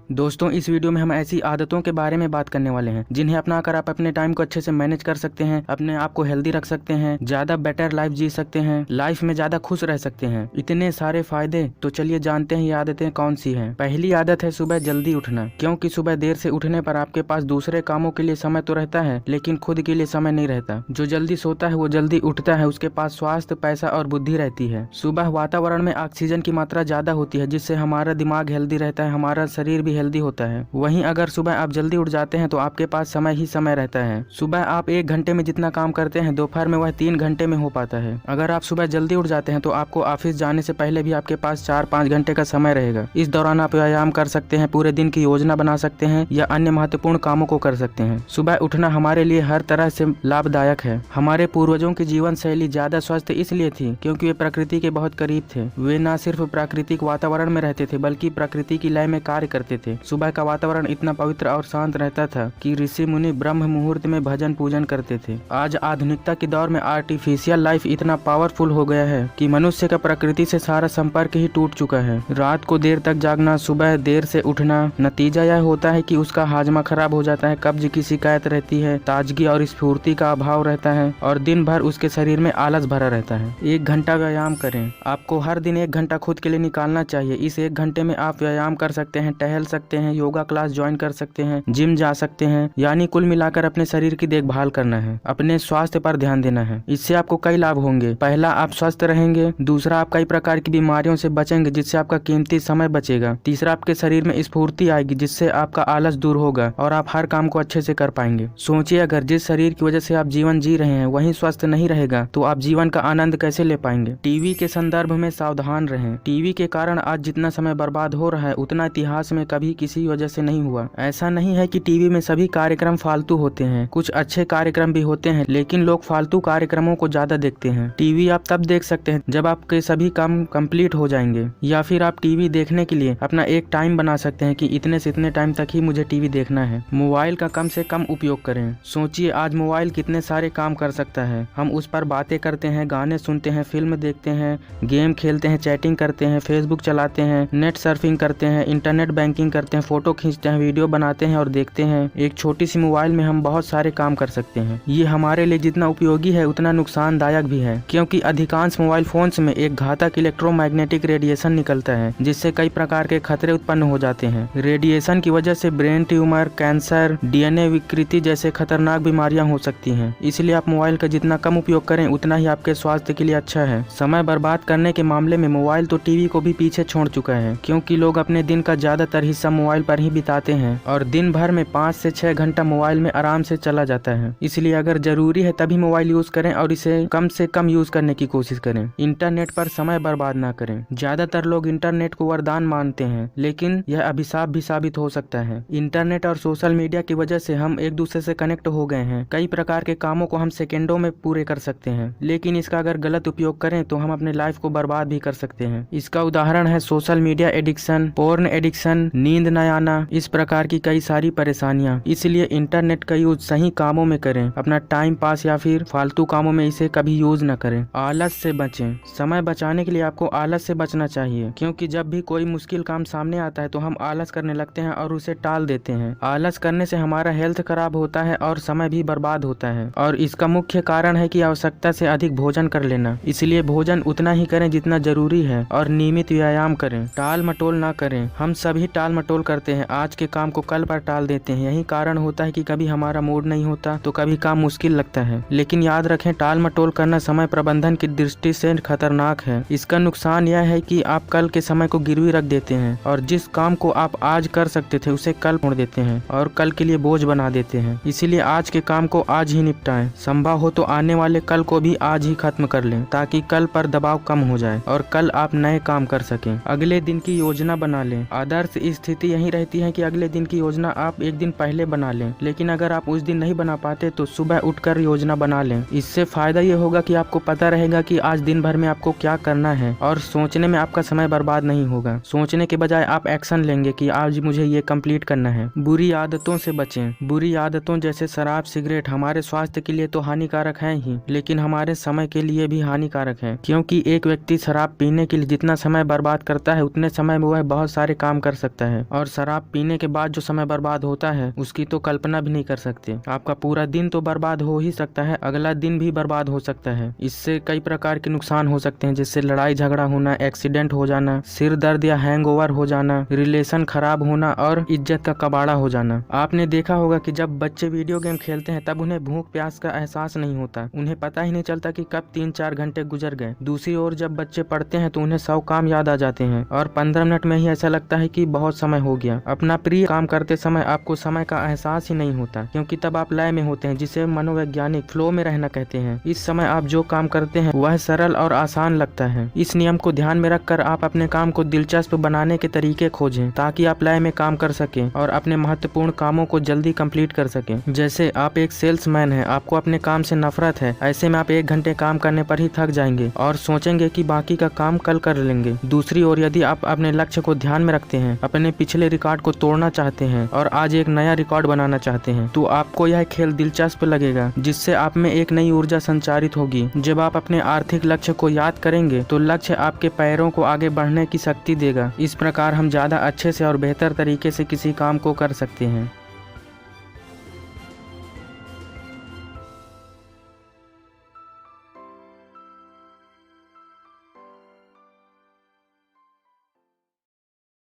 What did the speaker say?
दोस्तों, इस वीडियो में हम ऐसी आदतों के बारे में बात करने वाले हैं जिन्हें अपनाकर आप अपने टाइम को अच्छे से मैनेज कर सकते हैं, अपने आप को हेल्दी रख सकते हैं, ज्यादा बेटर लाइफ जी सकते हैं, लाइफ में ज्यादा खुश रह सकते हैं। इतने सारे फायदे। तो चलिए जानते हैं ये आदतें कौन सी हैं। पहली आदत है सुबह जल्दी उठना, क्योंकि सुबह देर से उठने पर आपके पास दूसरे कामों के लिए समय तो रहता है, लेकिन खुद के लिए समय नहीं रहता। जो जल्दी सोता है वो जल्दी उठता है, उसके पास स्वास्थ्य, पैसा और बुद्धि रहती है। सुबह वातावरण में ऑक्सीजन की मात्रा ज्यादा होती है, जिससे हमारा दिमाग हेल्दी रहता है, हमारा शरीर भी हेल्दी होता है। वहीं अगर सुबह आप जल्दी उठ जाते हैं तो आपके पास समय ही समय रहता है। सुबह आप 1 घंटे में जितना काम करते हैं, दोपहर में वह 3 घंटे में हो पाता है। अगर आप सुबह जल्दी उठ जाते हैं तो आपको ऑफिस जाने से पहले भी आपके पास 4-5 घंटे का समय रहेगा। इस दौरान आप व्यायाम कर सकते हैं, पूरे दिन की योजना बना सकते हैं या अन्य महत्वपूर्ण कामों को कर सकते हैं। सुबह उठना हमारे लिए हर तरह से लाभदायक है। हमारे पूर्वजों की जीवन शैली ज्यादा स्वस्थ इसलिए थी क्योंकि वे प्रकृति के बहुत करीब थे। वे न सिर्फ प्राकृतिक वातावरण में रहते थे बल्कि प्रकृति की लय में कार्य करते थे। सुबह का वातावरण इतना पवित्र और शांत रहता था कि ऋषि मुनि ब्रह्म मुहूर्त में भजन पूजन करते थे। आज आधुनिकता के दौर में आर्टिफिशियल लाइफ इतना पावरफुल हो गया है कि मनुष्य का प्रकृति से सारा संपर्क ही टूट चुका है। रात को देर तक जागना, सुबह देर से उठना, नतीजा यह होता है कि उसका हाजमा खराब हो जाता है, कब्ज की शिकायत रहती है, ताजगी और स्फूर्ति का अभाव रहता है और दिन भर उसके शरीर में आलस भरा रहता है। 1 घंटा व्यायाम करें। आपको हर दिन 1 घंटा खुद के लिए निकालना चाहिए। इस 1 घंटे में आप व्यायाम कर सकते हैं, टहल सकते हैं, योगा क्लास ज्वाइन कर सकते हैं, जिम जा सकते हैं। यानी कुल मिलाकर अपने शरीर की देखभाल करना है, अपने स्वास्थ्य पर ध्यान देना है। इससे आपको कई लाभ होंगे। पहला, आप स्वस्थ रहेंगे। दूसरा, आप कई प्रकार की बीमारियों से बचेंगे, जिससे आपका कीमती समय बचेगा। तीसरा, आपके शरीर में स्फूर्ति आएगी, जिससे आपका आलस दूर होगा और आप हर काम को अच्छे से कर पाएंगे। सोचिए, अगर जिस शरीर की वजह से आप जीवन जी रहे हैं वही स्वस्थ नहीं रहेगा तो आप जीवन का आनंद कैसे ले पाएंगे। टीवी के संदर्भ में सावधान रहें। टीवी के कारण आज जितना समय बर्बाद हो रहा है उतना इतिहास में कभी किसी वजह से नहीं हुआ। ऐसा नहीं है कि टीवी में सभी कार्यक्रम फालतू होते हैं, कुछ अच्छे कार्यक्रम भी होते हैं, लेकिन लोग फालतू कार्यक्रमों को ज्यादा देखते हैं। टीवी आप तब देख सकते हैं जब आपके सभी काम कंप्लीट हो जाएंगे, या फिर आप टीवी देखने के लिए अपना एक टाइम बना सकते हैं कि इतने से इतने टाइम तक ही मुझे टीवी देखना है। मोबाइल का कम से कम उपयोग करें। सोचिए, आज मोबाइल कितने सारे काम कर सकता है। हम उस पर बातें करते हैं, गाने सुनते हैं, फिल्म देखते हैं, गेम खेलते हैं, चैटिंग करते हैं, फेसबुक चलाते हैं, नेट सर्फिंग करते हैं, इंटरनेट बैंकिंग करते हैं, फोटो खींचते हैं, वीडियो बनाते हैं और देखते हैं। एक छोटी सी मोबाइल में हम बहुत सारे काम कर सकते हैं। ये हमारे लिए जितना उपयोगी है उतना नुकसानदायक भी है, क्योंकि अधिकांश मोबाइल फोन्स में एक घातक इलेक्ट्रोमैग्नेटिक रेडिएशन निकलता है, जिससे कई प्रकार के खतरे उत्पन्न हो जाते हैं। रेडिएशन की वजह से ब्रेन ट्यूमर, कैंसर, डीएनए विकृति जैसे खतरनाक बीमारियां हो सकती हैं। इसलिए आप मोबाइल का जितना कम उपयोग करें उतना ही आपके स्वास्थ्य के लिए अच्छा है। समय बर्बाद करने के मामले में मोबाइल तो टीवी को भी पीछे छोड़ चुका है, क्योंकि लोग अपने दिन का ज्यादातर हिस्सा मोबाइल पर ही बिताते हैं और दिन भर में 5 से 6 घंटा मोबाइल में आराम से चला जाता है। इसलिए अगर जरूरी है तभी मोबाइल यूज करें और इसे कम से कम यूज करने की कोशिश करें। इंटरनेट पर समय बर्बाद ना करें। ज्यादातर लोग इंटरनेट को वरदान मानते हैं, लेकिन यह अभिशाप भी साबित हो सकता है। इंटरनेट और सोशल मीडिया की वजह से हम एक दूसरे से कनेक्ट हो गए हैं। कई प्रकार के कामों को हम सेकेंडों में पूरे कर सकते हैं, लेकिन इसका अगर गलत उपयोग करें तो हम अपने लाइफ को बर्बाद भी कर सकते हैं। इसका उदाहरण है social media addiction, porn addiction, नींद न आना, इस प्रकार की कई सारी परेशानियां। इसलिए इंटरनेट का यूज सही कामों में करें, अपना टाइम पास या फिर फालतू कामों में इसे कभी यूज न करें। आलस से बचें। समय बचाने के लिए आपको आलस से बचना चाहिए, क्योंकि जब भी कोई मुश्किल काम सामने आता है तो हम आलस करने लगते हैं और उसे टाल देते हैं। आलस करने से हमारा हेल्थ खराब होता है और समय भी बर्बाद होता है, और इसका मुख्य कारण है कि आवश्यकता से अधिक भोजन कर लेना। इसलिए भोजन उतना ही करें जितना जरूरी है और नियमित व्यायाम करें। टाल मटोल ना करें। हम सभी टाल मटोल करते हैं, आज के काम को कल पर टाल देते हैं। यही कारण होता है कि कभी हमारा मूड नहीं होता तो कभी काम मुश्किल लगता है। लेकिन याद रखें, टाल मटोल करना समय प्रबंधन की दृष्टि से खतरनाक है। इसका नुकसान यह है कि आप कल के समय को गिरवी रख देते हैं और जिस काम को आप आज कर सकते थे उसे कल छोड़ देते हैं और कल के लिए बोझ बना देते हैं। इसीलिए आज के काम को आज ही निपटाएं। संभव हो तो आने वाले कल को भी आज ही खत्म कर लें, ताकि कल पर दबाव कम हो जाए और कल आप नए काम कर सकें। अगले दिन की योजना बना लें। आदर्श स्थिति यही रहती है कि अगले दिन की योजना आप एक दिन पहले बना लें, लेकिन अगर आप उस दिन नहीं बना पाते तो सुबह उठकर योजना बना लें। इससे फायदा ये होगा कि आपको पता रहेगा कि आज दिन भर में आपको क्या करना है और सोचने में आपका समय बर्बाद नहीं होगा। सोचने के बजाय आप एक्शन लेंगे कि आज मुझे ये कंप्लीट करना है। बुरी आदतों से बचें। बुरी आदतों जैसे शराब, सिगरेट हमारे स्वास्थ्य के लिए तो हानिकारक है ही, लेकिन हमारे समय के लिए भी हानिकारक है, क्योंकि एक व्यक्ति शराब पीने के लिए जितना समय बर्बाद करता है उतने समय में वह बहुत सारे काम कर सकता है। है और शराब पीने के बाद जो समय बर्बाद होता है उसकी तो कल्पना भी नहीं कर सकते। आपका पूरा दिन तो बर्बाद हो ही सकता है, अगला दिन भी बर्बाद हो सकता है। इससे कई प्रकार के नुकसान हो सकते हैं, जैसे लड़ाई झगड़ा होना, एक्सीडेंट हो जाना, सिर दर्द या हैंगओवर हो जाना, रिलेशन खराब होना और इज्जत का कबाड़ा हो जाना। आपने देखा होगा कि जब बच्चे वीडियो गेम खेलते हैं तब उन्हें भूख प्यास का एहसास नहीं होता, उन्हें पता ही नहीं चलता कि कब 3-4 घंटे गुजर गए। दूसरी ओर जब बच्चे पढ़ते हैं तो उन्हें 100 काम याद आ जाते हैं और 15 मिनट में ही ऐसा लगता है कि बहुत समय हो गया। अपना प्रिय काम करते समय आपको समय का एहसास ही नहीं होता, क्योंकि तब आप लय में होते हैं, जिसे मनोवैज्ञानिक फ्लो में रहना कहते हैं। इस समय आप जो काम करते हैं वह सरल और आसान लगता है। इस नियम को ध्यान में रखकर आप अपने काम को दिलचस्प बनाने के तरीके खोजें ताकि आप लय में काम कर सकें और अपने महत्वपूर्ण कामों को जल्दी कंप्लीट कर सकें। जैसे आप एक सेल्समैन हैं, आपको अपने काम से नफरत है, ऐसे में आप 1 घंटे काम करने पर ही थक जाएंगे और सोचेंगे कि बाकी का काम कल कर लेंगे। दूसरी ओर यदि आप अपने लक्ष्य को ध्यान में रखते हैं, अपने पिछले रिकॉर्ड को तोड़ना चाहते हैं और आज एक नया रिकॉर्ड बनाना चाहते हैं, तो आपको यह खेल दिलचस्प लगेगा, जिससे आप में एक नई ऊर्जा संचारित होगी। जब आप अपने आर्थिक लक्ष्य को याद करेंगे तो लक्ष्य आपके पैरों को आगे बढ़ने की शक्ति देगा। इस प्रकार हम ज्यादा अच्छे से और बेहतर तरीके से किसी काम को कर सकते हैं।